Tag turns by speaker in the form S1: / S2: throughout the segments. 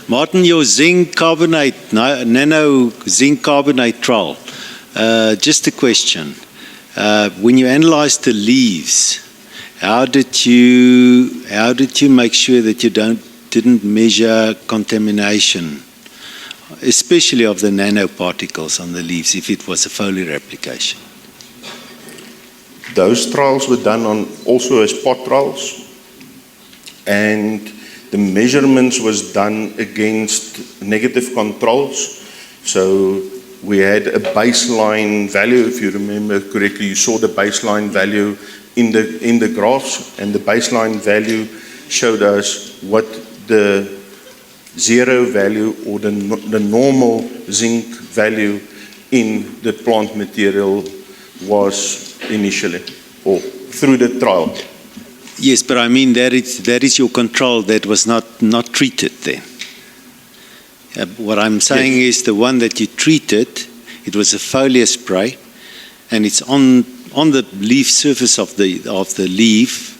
S1: Martin, your zinc carbonate, nano zinc carbonate trial, just a question. When you analyzed the leaves, how did you make sure that you didn't measure contamination, especially of the nanoparticles on the leaves, if it was a foliar application?
S2: Those trials were done on also as pot trials, and the measurements was done against negative controls. So we had a baseline value, if you remember correctly. You saw the baseline value in the graphs, and the baseline value showed us what the zero value or the normal zinc value in the plant material was initially, or through the trial.
S1: Yes, but I mean that is your control that was not treated then. What I'm saying is the one that you treated, it was a foliar spray, and it's on the leaf surface of the leaf,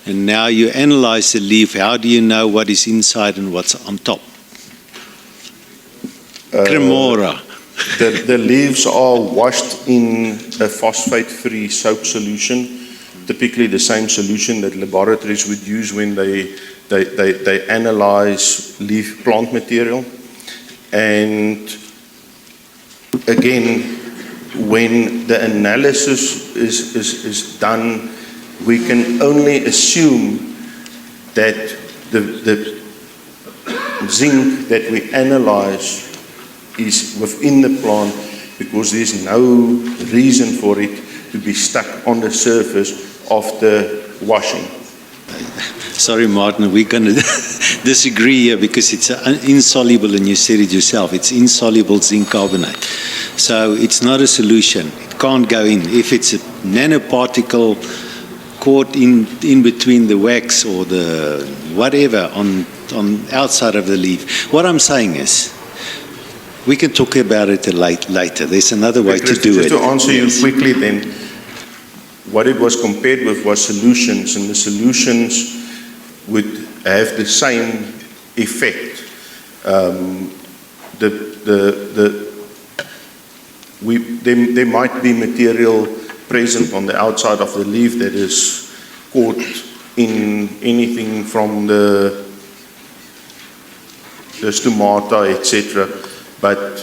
S1: and now you analyze the leaf. How do you know what is inside and what's on top? Cremora.
S2: The leaves are washed in a phosphate-free soap solution, typically the same solution that laboratories would use when they analyze leaf plant material. And again, when the analysis is done, we can only assume that the zinc that we analyze is within the plant, because there's no reason for it to be stuck on the surface of the washing.
S1: Sorry, Martin, we're going to disagree here because it's insoluble, and you said it yourself. It's insoluble zinc carbonate. So it's not a solution. It can't go in. If it's a nanoparticle caught in between the wax or the whatever on outside of the leaf. What I'm saying is, we can talk about it later. There's another way to do it.
S2: Just to answer you quickly then, what it was compared with was solutions, and the solutions would have the same effect. There might be material present on the outside of the leaf that is caught in anything from the stomata, etc., but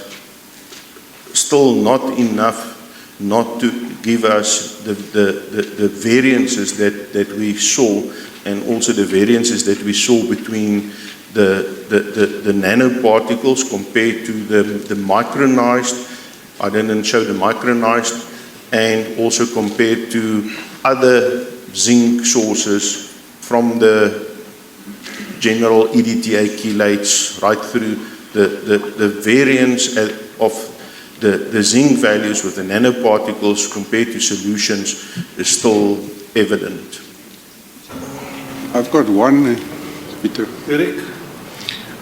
S2: still not enough not to give us the variances that we saw, and also the variances that we saw between the nanoparticles compared to the micronized. I didn't show the micronized, and also compared to other zinc sources from the general EDTA chelates right through. The variance of the zinc values with the nanoparticles compared to solutions is still evident.
S3: I've got one, Peter.
S2: Eric?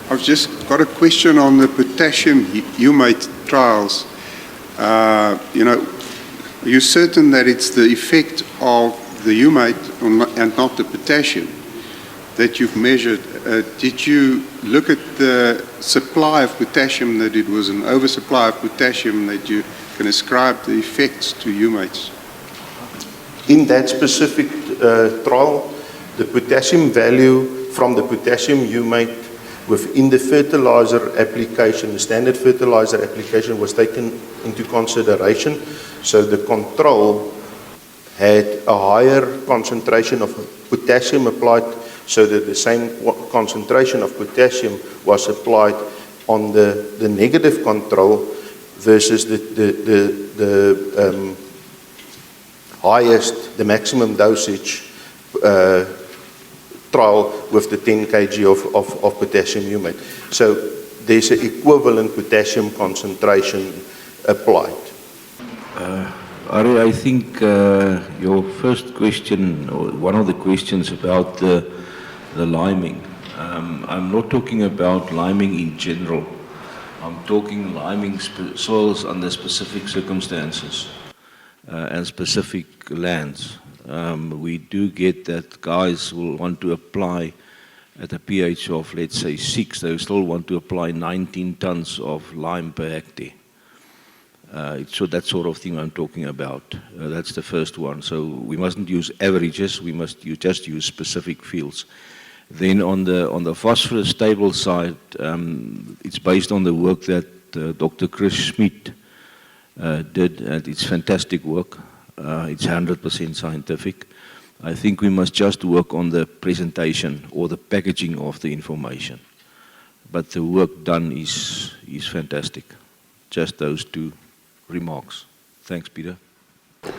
S3: I've just got a question on the potassium humate trials. Are you certain that it's the effect of the humate and not the potassium that you've measured? Did you look at the supply of potassium, that it was an oversupply of potassium, that you can ascribe the effects to humates?
S2: In that specific trial, the potassium value from the potassium humate within the fertilizer application, the standard fertilizer application, was taken into consideration. So the control had a higher concentration of potassium applied, so that the same concentration of potassium was applied on the negative control versus the highest, the maximum dosage trial with the 10 kg of potassium humate. So there's an equivalent potassium concentration applied.
S4: Ari, I think your first question, or one of the questions about the liming, I'm not talking about liming in general. I'm talking liming soils under specific circumstances and specific lands. We do get that guys will want to apply at a pH of, let's say, 6, they still want to apply 19 tons of lime per hectare. So that sort of thing I'm talking about. That's the first one. So we mustn't use averages. We must just use specific fields. Then on the phosphorus table side, it's based on the work that Dr. Chris Schmidt did, and it's fantastic work. It's 100% scientific. I think we must just work on the presentation or the packaging of the information. But the work done is fantastic. Just those two remarks. Thanks, Peter.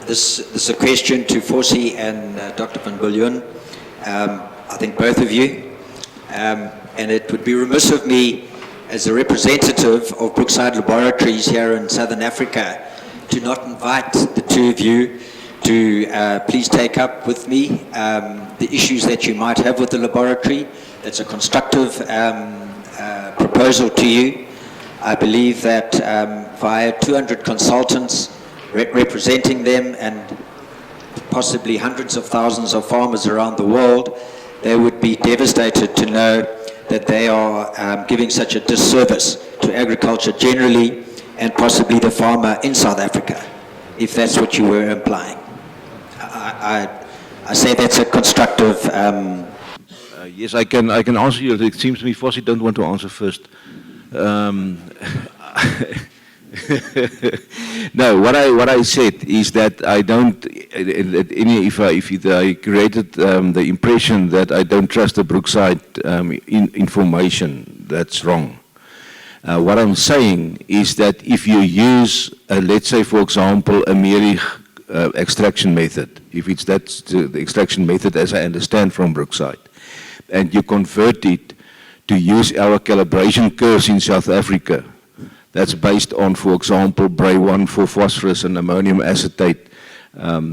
S5: This is a question to Forsie and Dr. van Biljon. I think both of you. And it would be remiss of me as a representative of Brookside Laboratories here in Southern Africa to not invite the two of you to please take up with me the issues that you might have with the laboratory. It's a constructive proposal to you. I believe that via 200 consultants representing them and possibly hundreds of thousands of farmers around the world, they would be devastated to know that they are giving such a disservice to agriculture generally and possibly the farmer in South Africa, if that's what you were implying. I say that's a constructive...
S4: Yes, I can answer you. It seems to me Forsie don't want to answer first. No, what I said is that I don't. If I created the impression that I don't trust the Brookside information, that's wrong. What I'm saying is that if you use, let's say, for example, a Merich extraction method, if that's the extraction method as I understand from Brookside, and you convert it to use our calibration curves in South Africa, that's based on, for example, Bray1 for phosphorus and ammonium acetate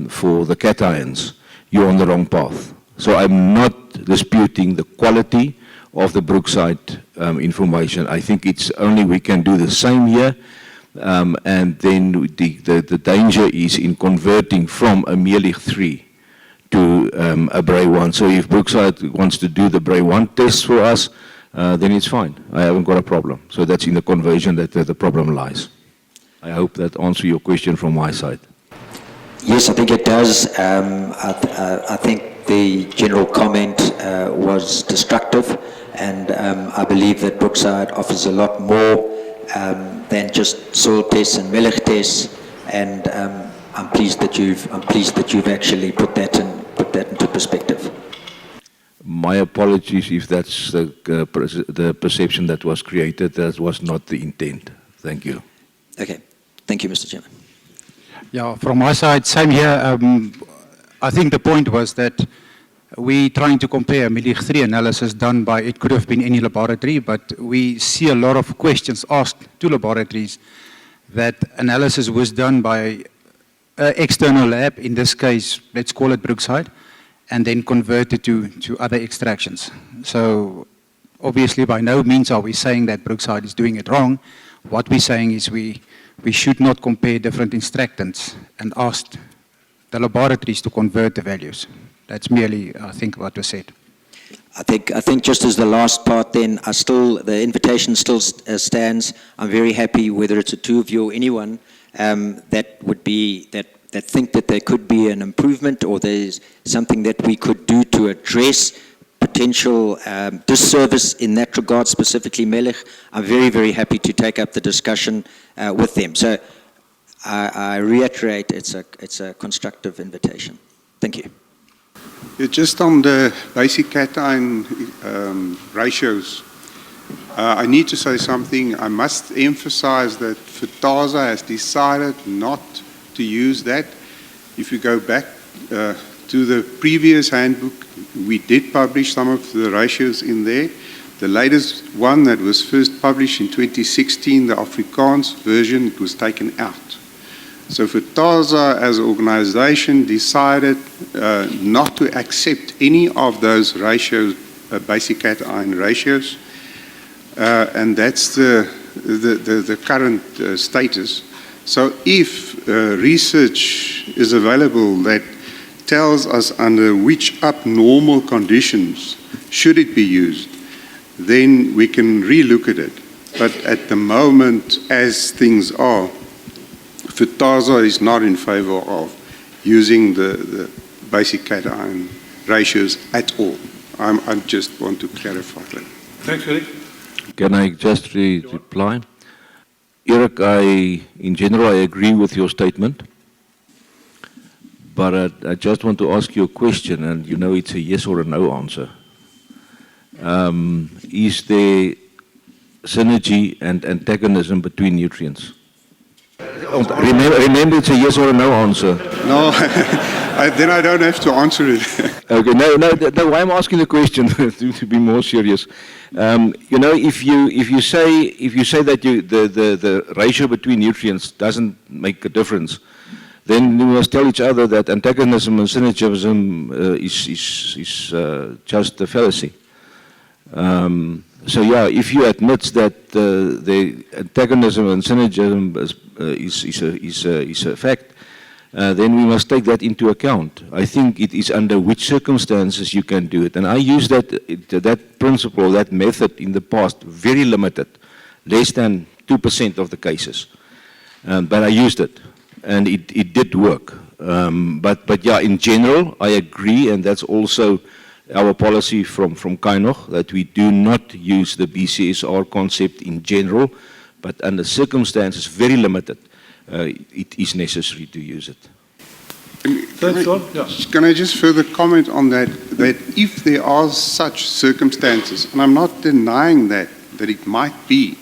S4: for the cations, you're on the wrong path. So I'm not disputing the quality of the Brookside information. I think it's only we can do the same here, and then the danger is in converting from a Merlich 3 to a Bray1. So if Brookside wants to do the Bray1 test for us, then it's fine. I haven't got a problem. So that's in the conversion that the problem lies. I hope that answers your question from my side.
S5: Yes, I think it does. I think the general comment was destructive, and I believe that Brookside offers a lot more than just soil tests and Merlich tests, and I'm pleased that you've actually put that into perspective.
S4: My apologies if that's the perception that was created. That was not the intent. Thank you.
S5: Okay. Thank you, Mr. Chairman.
S6: Yeah, from my side, same here. I think the point was that we trying to compare Merlich 3 analysis done by, it could have been any laboratory, but we see a lot of questions asked to laboratories that analysis was done by an external lab, in this case, let's call it Brookside, and then converted to other extractions. So obviously by no means are we saying that Brookside is doing it wrong. What we're saying is we should not compare different extractants and ask the laboratories to convert the values. That's merely, I think, what was said.
S5: I think just as the last part then, the invitation still stands. I'm very happy, whether it's the two of you or anyone, that think that there could be an improvement or there's something that we could do to address potential disservice in that regard, specifically Merlich. I'm very, very happy to take up the discussion with them. So I reiterate, it's a constructive invitation. Thank you.
S3: Yeah, just on the basic cation ratios, I need to say something. I must emphasize that Fertasa has decided not to use that. If you go back to the previous handbook, we did publish some of the ratios in there. The latest one that was first published in 2016, the Afrikaans version, it was taken out. So Fertasa as an organization decided not to accept any of those ratios, basic cation ratios, and that's the current status. So if research is available that tells us under which abnormal conditions should it be used, then we can relook at it. But at the moment, as things are, Fertasa is not in favor of using the basic cation ratios at all. I just want to clarify that.
S7: Thanks, Eric.
S4: Can I just reply? Eric, in general, I agree with your statement, but I just want to ask you a question, and you know it's a yes or a no answer. Is there synergy and antagonism between nutrients? Remember, it's a yes or a no answer.
S3: No, then I don't have to answer it.
S4: Okay, no, why I'm asking the question to be more serious. You know, if you say that the ratio between nutrients doesn't make a difference, then we must tell each other that antagonism and synergism is just a fallacy. So yeah, if you admit that the antagonism and synergism is a fact, then we must take that into account. I think it is under which circumstances you can do it. And I used that principle, that method in the past, very limited, less than 2% of the cases. But I used it, and it did work. But yeah, in general, I agree, and that's also our policy from Kainoch, that we do not use the BCSR concept in general, but under circumstances very limited, it is necessary to use it.
S7: Thanks, John. Yeah.
S3: Can I just further comment on that if there are such circumstances, and I'm not denying that it might be,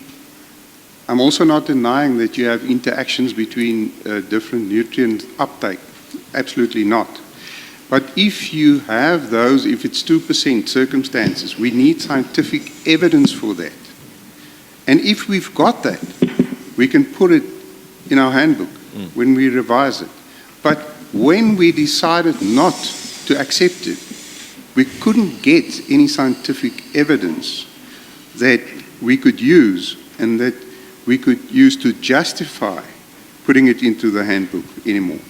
S3: I'm also not denying that you have interactions between different nutrient uptake, absolutely not. But if you have those, if it's 2% circumstances, we need scientific evidence for that. And if we've got that, we can put it in our handbook when we revise it. But when we decided not to accept it, we couldn't get any scientific evidence that we could use and that we could use to justify putting it into the handbook anymore.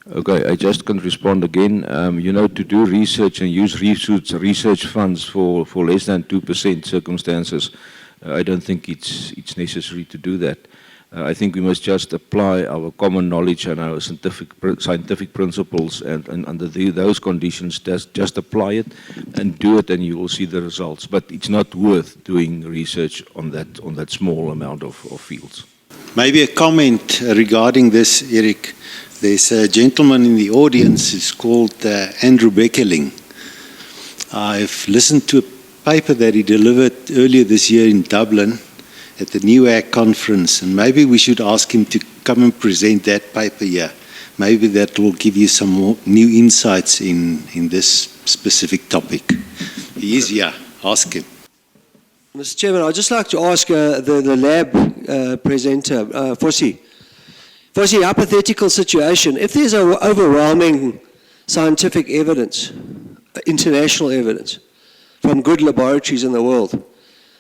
S4: Okay, I just can respond again. You know, to do research and use research funds for less than 2% circumstances, I don't think it's necessary to do that. I think we must just apply our common knowledge and our scientific principles, and under those conditions, just apply it and do it, and you will see the results. But it's not worth doing research on that small amount of fields.
S1: Maybe a comment regarding this, Eric. There's a gentleman in the audience who's called Andrew Beckeling. I've listened to a paper that he delivered earlier this year in Dublin at the NEWAC conference, and maybe we should ask him to come and present that paper here. Maybe that will give you some more new insights in this specific topic. He is here. Ask him.
S8: Mr. Chairman, I'd just like to ask the lab presenter, Fossi, hypothetical situation. If there's an overwhelming scientific evidence, international evidence, from good laboratories in the world,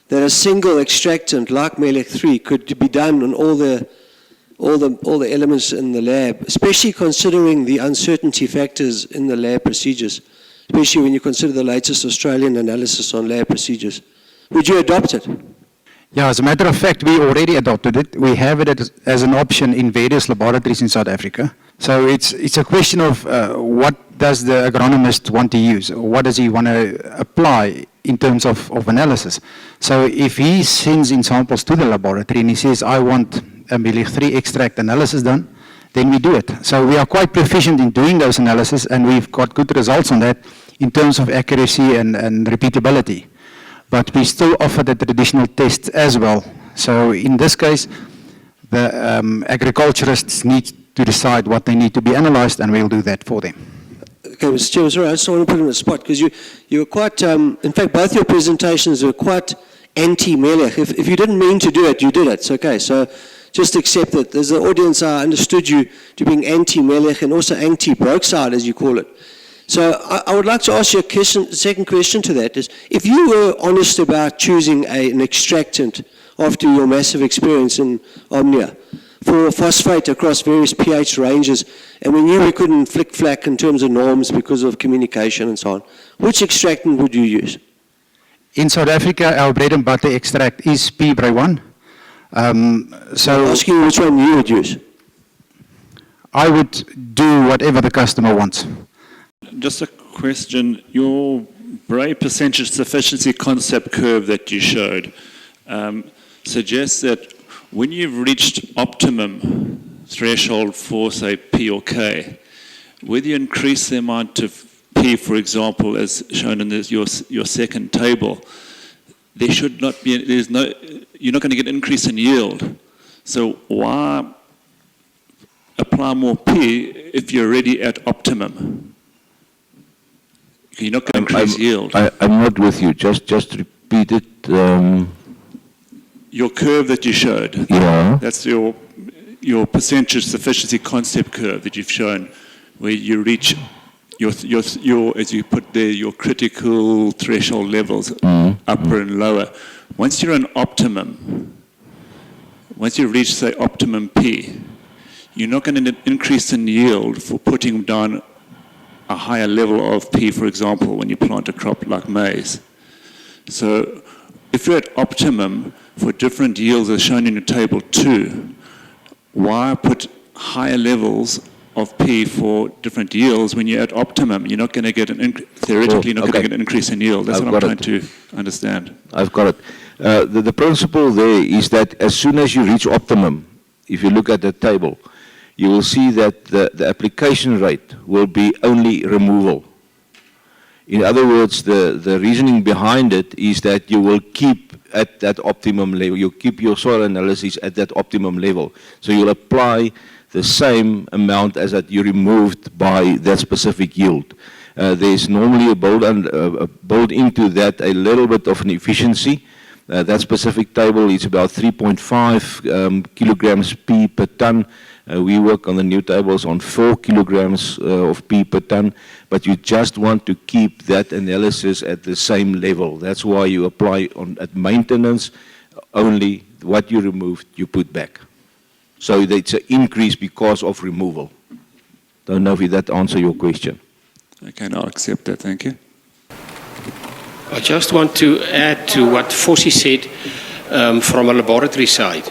S8: that a single extractant like Melech-3 could be done on all the elements in the lab, especially considering the uncertainty factors in the lab procedures, especially when you consider the latest Australian analysis on lab procedures. Would you adopt it?
S6: Yeah, as a matter of fact, we already adopted it. We have it as an option in various laboratories in South Africa. So it's a question of what does the agronomist want to use? What does he want to apply in terms of analysis? So if he sends in samples to the laboratory and he says, I want a Melech-3 extract analysis done, then we do it. So we are quite proficient in doing those analyses, and we've got good results on that in terms of accuracy and repeatability. But we still offer the traditional tests as well. So in this case, the agriculturists need to decide what they need to be analyzed, and we'll do that for them.
S8: Okay, Mr. Chairman, sorry, I just want to put him on the spot, because you were quite, in fact, both your presentations were quite anti-Melech. If you didn't mean to do it, you did it. It's okay. So just accept that. As an audience, I understood you to being anti-Melech and also anti-Brookside, as you call it. So I would like to ask you a second question to that. Is if you were honest about choosing an extractant after your massive experience in Omnia for phosphate across various pH ranges and we knew we couldn't flick-flack in terms of norms because of communication and so on, which extractant would you use?
S6: In South Africa, our bread and butter extract is P. Bray1.
S8: I'm
S6: So
S8: asking you which one you would use.
S6: I would do whatever the customer wants.
S9: Just a question. Your Bray percentage sufficiency concept curve that you showed suggests that when you've reached optimum threshold for, say, P or K, whether you increase the amount of P, for example, as shown in your second table, there should not be, you're not going to get an increase in yield. So why apply more P if you're already at optimum? You're not going to increase yield.
S4: I'm not with you. Just repeat it.
S9: Your curve that you showed.
S4: Yeah.
S9: That's your percentage sufficiency concept curve that you've shown, where you reach your as you put there, your critical threshold levels, upper and lower. Once you're in optimum, once you reach, say, optimum P, you're not going to increase in yield for putting down a higher level of P, for example, when you plant a crop like maize. So if you're at optimum for different yields as shown in your table 2, why put higher levels of P for different yields when you're at optimum? You're not going to get theoretically you're not going to get an increase in yield. That's what I'm trying to understand.
S4: I've got it. The principle there is that as soon as you reach optimum, if you look at the table, you will see that the application rate will be only removal. In other words, the reasoning behind it is that you will keep at that optimum level. You keep your soil analysis at that optimum level. So you'll apply the same amount as that you removed by that specific yield. There's normally a built into that a little bit of an efficiency. That specific table is about 3.5 kilograms P per ton. We work on the new tables on 4 kilograms of P per ton, but you just want to keep that analysis at the same level. That's why you apply at maintenance, only what you removed, you put back. So it's an increase because of removal. Don't know if that answers your question.
S9: Okay, I'll accept that. Thank you.
S10: I just want to add to what Fossie said from a laboratory side.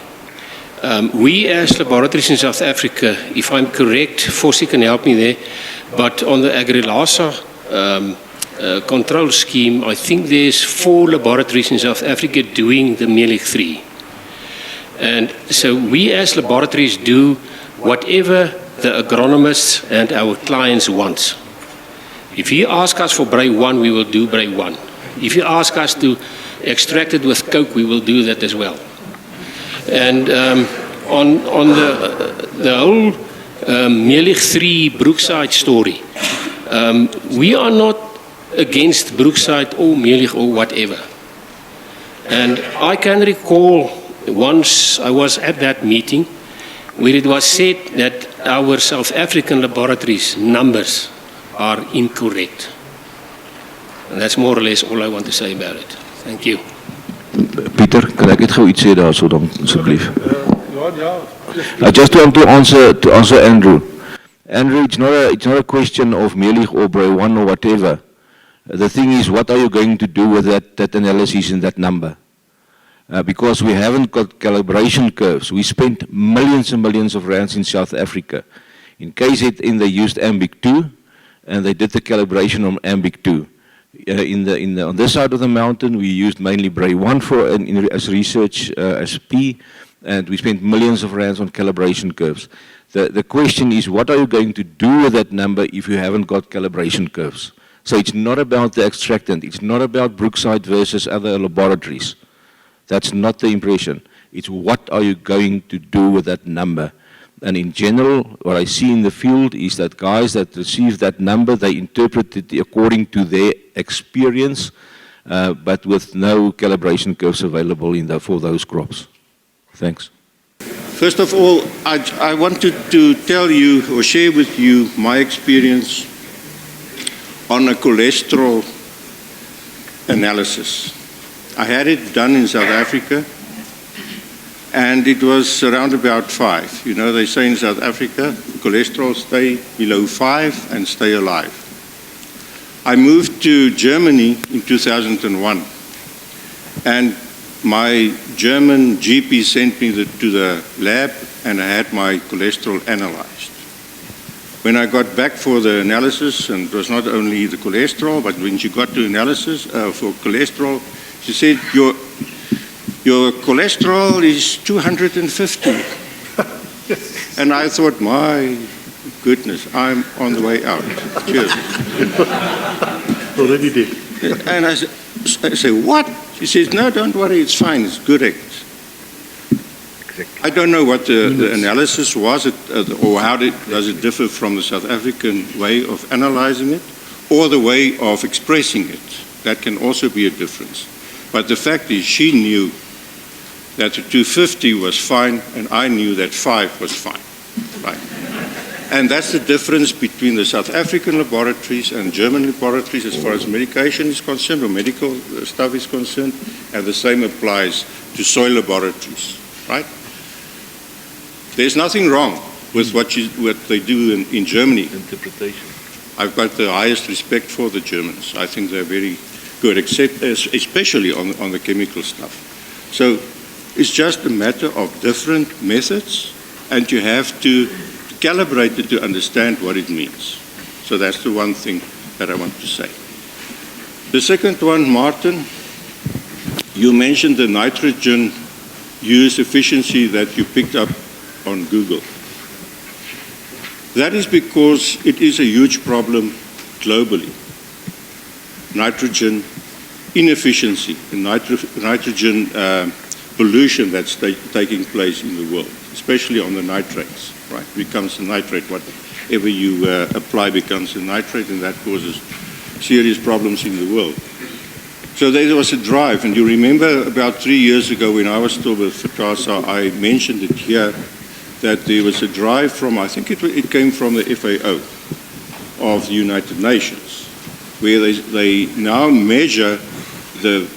S10: We as laboratories in South Africa, if I'm correct, Fossie can help me there, but on the AgriLASA control scheme, I think there's 4 laboratories in South Africa doing the Mehlich 3. And so we as laboratories do whatever the agronomists and our clients want. If you ask us for Bray 1, we will do Bray 1. If you ask us to extract it with coke, we will do that as well. And on the whole Mehlich 3 Brookside story, we are not against Brookside or Mehlich or whatever. And I can recall once I was at that meeting where it was said that our South African laboratories' numbers are incorrect. And that's more or less all I want to say about it. Thank you.
S4: Pieter, kan ek net gou iets sê daarso dan asseblief? I just want to answer Andrew. Andrew, it's not a question of Mehlich or Bray 1 or whatever. The thing is, what are you going to do with that analysis and that number? Because we haven't got calibration curves. We spent millions and millions of rands in South Africa. In KZN, they used Ambic 2, and they did the calibration on Ambic 2. On this side of the mountain, we used mainly Bray 1 as research as P, and we spent millions of rands on calibration curves. The question is, what are you going to do with that number if you haven't got calibration curves? So it's not about the extractant. It's not about Brookside versus other laboratories. That's not the impression. It's what are you going to do with that number? And in general, what I see in the field is that guys that receive that number, they interpret it according to their experience, but with no calibration curves available for those crops. Thanks.
S11: First of all, I wanted to tell you or share with you my experience on a cholesterol analysis. I had it done in South Africa, and it was around about 5. You know, they say in South Africa, cholesterol stay below 5 and stay alive. I moved to Germany in 2001, and my German GP sent me to the lab, and I had my cholesterol analyzed. When I got back for the analysis, and it was not only the cholesterol, but when she got to analysis for cholesterol, she said, your cholesterol is 250. And I thought, my goodness, I'm on the way out. Cheers.
S2: Already did.
S11: And I say, what? She says, no, don't worry, it's fine, it's correct. I don't know what the analysis was, or how does it differ from the South African way of analyzing it, or the way of expressing it. That can also be a difference. But the fact is, she knew that the 250 was fine, and I knew that 5 was fine. Right? And that's the difference between the South African laboratories and German laboratories as far as medication is concerned, or medical stuff is concerned, and the same applies to soil laboratories. Right? There's nothing wrong with what they do in Germany.
S4: Interpretation.
S11: I've got the highest respect for the Germans. I think they're very good, especially on the chemical stuff. So it's just a matter of different methods, and you have to calibrate it to understand what it means. So that's the one thing that I want to say. The second one, Martin, you mentioned the nitrogen use efficiency that you picked up on Google. That is because it is a huge problem globally. Nitrogen inefficiency and nitrogen pollution that's taking place in the world, especially on the nitrates, right? Becomes a nitrate. Whatever you apply becomes a nitrate, and that causes serious problems in the world. So there was a drive, and you remember about 3 years ago when I was still with Fertasa, I mentioned it here, that there was a drive from, I think it came from the FAO of the United Nations, where they now measure the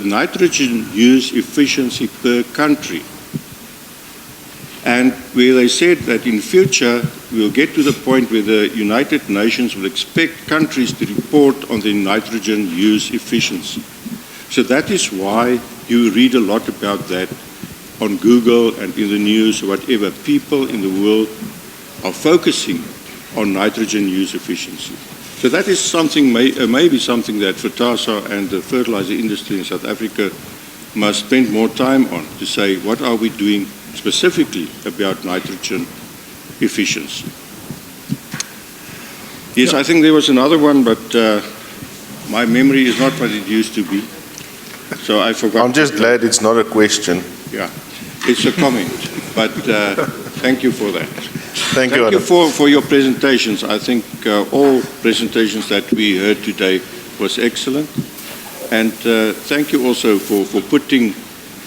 S11: nitrogen use efficiency per country. And where they said that in future we'll get to the point where the United Nations will expect countries to report on their nitrogen use efficiency. So that is why you read a lot about that on Google and in the news, whatever. People in the world are focusing on nitrogen use efficiency. So that is something, maybe something that Fertasa and the fertilizer industry in South Africa must spend more time on, to say, what are we doing specifically about nitrogen efficiency? Yes, I think there was another one, but my memory is not what it used to be. So I forgot.
S2: I'm just glad it's not a question.
S11: Yeah, it's a comment, but thank you for that.
S2: Thank you,
S11: Thank you for your presentations. I think all presentations that we heard today was excellent. And thank you also for putting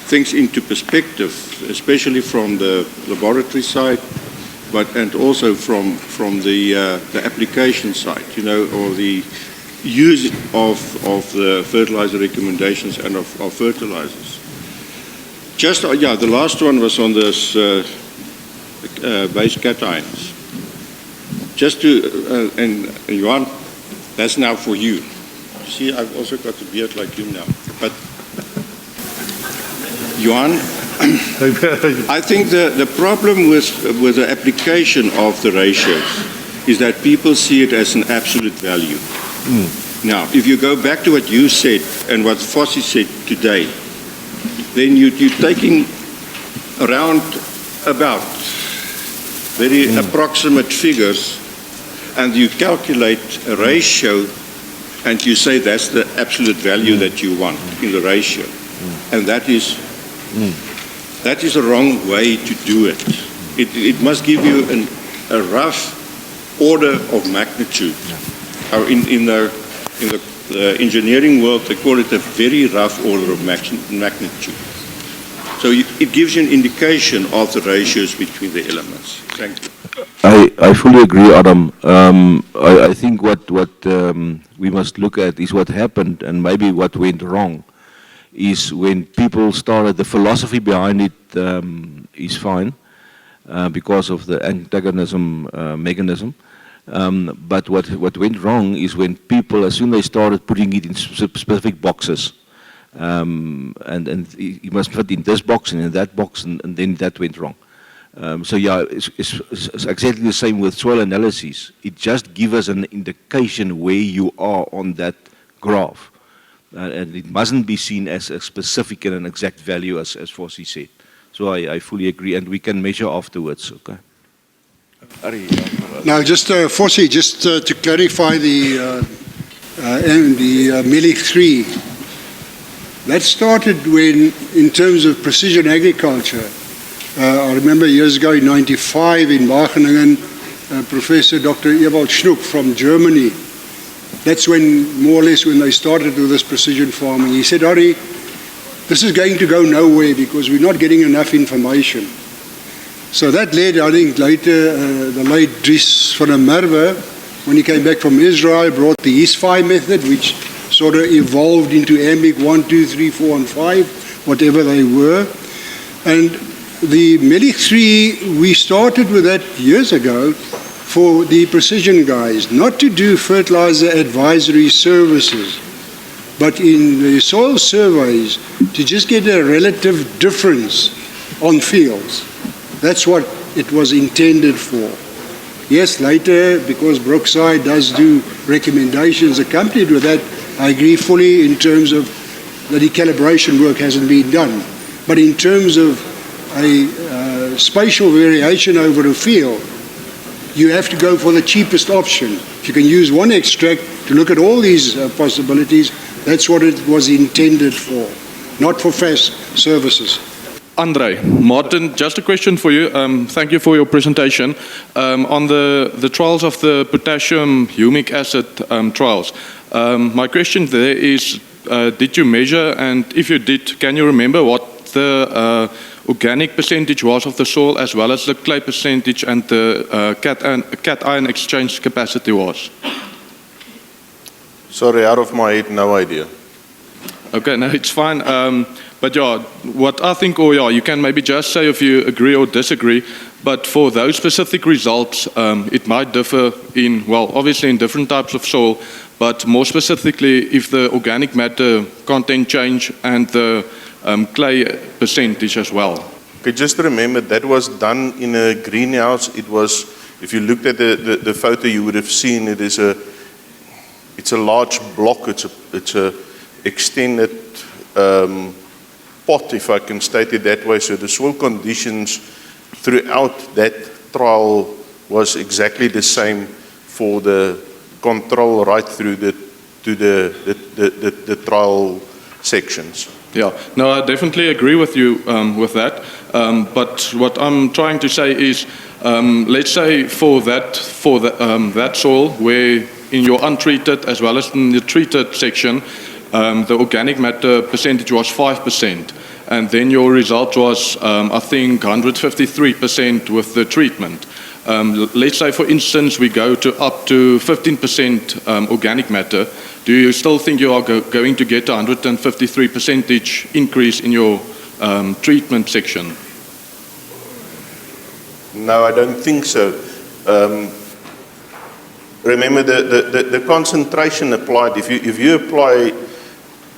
S11: things into perspective, especially from the laboratory side, and also from the application side, you know, or the use of the fertilizer recommendations and of fertilizers. Just, the last one was on this base cations. Just to, and Johan, that's now for you. See, I've also got a beard like you now. But Johan, I think the problem with the application of the ratios is that people see it as an absolute value. Now, if you go back to what you said and what Fossi said today, then you're taking around about very approximate figures, and you calculate a ratio, and you say that's the absolute value that you want in the ratio. And that is a wrong way to do it. It must give you a rough order of magnitude. In the engineering world, they call it a very rough order of magnitude. So it gives you an indication of the ratios between the elements. Thank you.
S4: I fully agree, Adam. I think what we must look at is what happened and maybe what went wrong is when people started, the philosophy behind it is fine because of the antagonism mechanism. But what went wrong is when people, as soon as they started putting it in specific boxes, and you must fit in this box and in that box, and then that went wrong. So yeah, it's exactly the same with soil analysis. It just gives us an indication where you are on that graph. And it mustn't be seen as a specific and an exact value, as Fossie said. So I fully agree, and we can measure afterwards, okay?
S12: Now, just Fossie, just to clarify the MELIC 3, that started when, in terms of precision agriculture, I remember years ago in '95 in Wageningen, Professor Dr. Ewald Schnuck from Germany, that's when, more or less, when they started with this precision farming. He said, Ari, this is going to go nowhere because we're not getting enough information. So that led, I think, later, the late Dries van der Merwe, when he came back from Israel, brought the ISFI method, which sort of evolved into AMBIC 1, 2, 3, 4, and 5, whatever they were. And the MELIC 3, we started with that years ago for the precision guys, not to do fertilizer advisory services, but in the soil surveys to just get a relative difference on fields. That's what it was intended for. Yes, later, because Brookside does do recommendations accompanied with that, I agree fully in terms of the decalibration work hasn't been done. But in terms of a spatial variation over a field, you have to go for the cheapest option. If you can use one extract to look at all these possibilities, that's what it was intended for, not for fast services.
S7: Andre, Martin, just a question for you. Thank you for your presentation. On the trials of the potassium humic acid trials, my question there is, did you measure, and if you did, can you remember what the organic percentage was of the soil, as well as the clay percentage and the cation exchange capacity was?
S2: Sorry, out of my head, no idea.
S7: Okay, no, it's fine. But yeah, what I think, or yeah, you can maybe just say if you agree or disagree, but for those specific results, it might differ in, well, obviously in different types of soil, but more specifically if the organic matter content change and the clay percentage as well.
S2: Okay, just remember that was done in a greenhouse. It was, if you looked at the photo, you would have seen it is it's a large block. It's a extended pot, if I can state it that way. So the soil conditions throughout that trial was exactly the same for the control right through to the trial sections.
S7: Yeah, no, I definitely agree with you with that. But what I'm trying to say is, let's say for that soil, where in your untreated as well as in the treated section, the organic matter percentage was 5%, and then your result was, I think, 153% with the treatment. Let's say, for instance, we go to up to 15% organic matter. Do you still think you are going to get a 153% increase in your treatment section?
S2: No, I don't think so. Remember the concentration applied. If you apply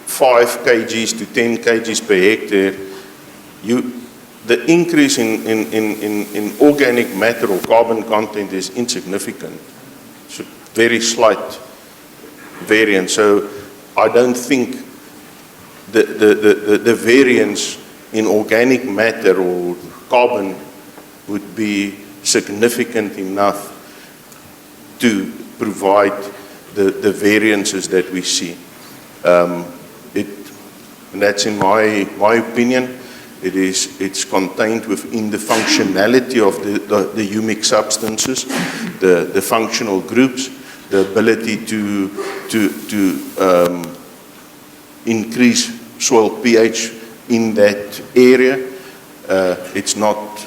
S2: 5 kgs to 10 kgs per hectare, the increase in organic matter or carbon content is insignificant. It's a very slight variance. So I don't think the variance in organic matter or carbon would be significant enough to provide the variances that we see. And that's in my opinion. It's contained within the functionality of the humic substances, the functional groups, the ability to increase soil pH in that area. It's not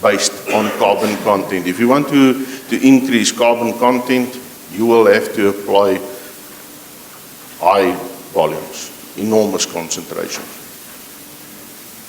S2: based on carbon content. If you want to increase carbon content, you will have to apply high volumes. enormous concentration.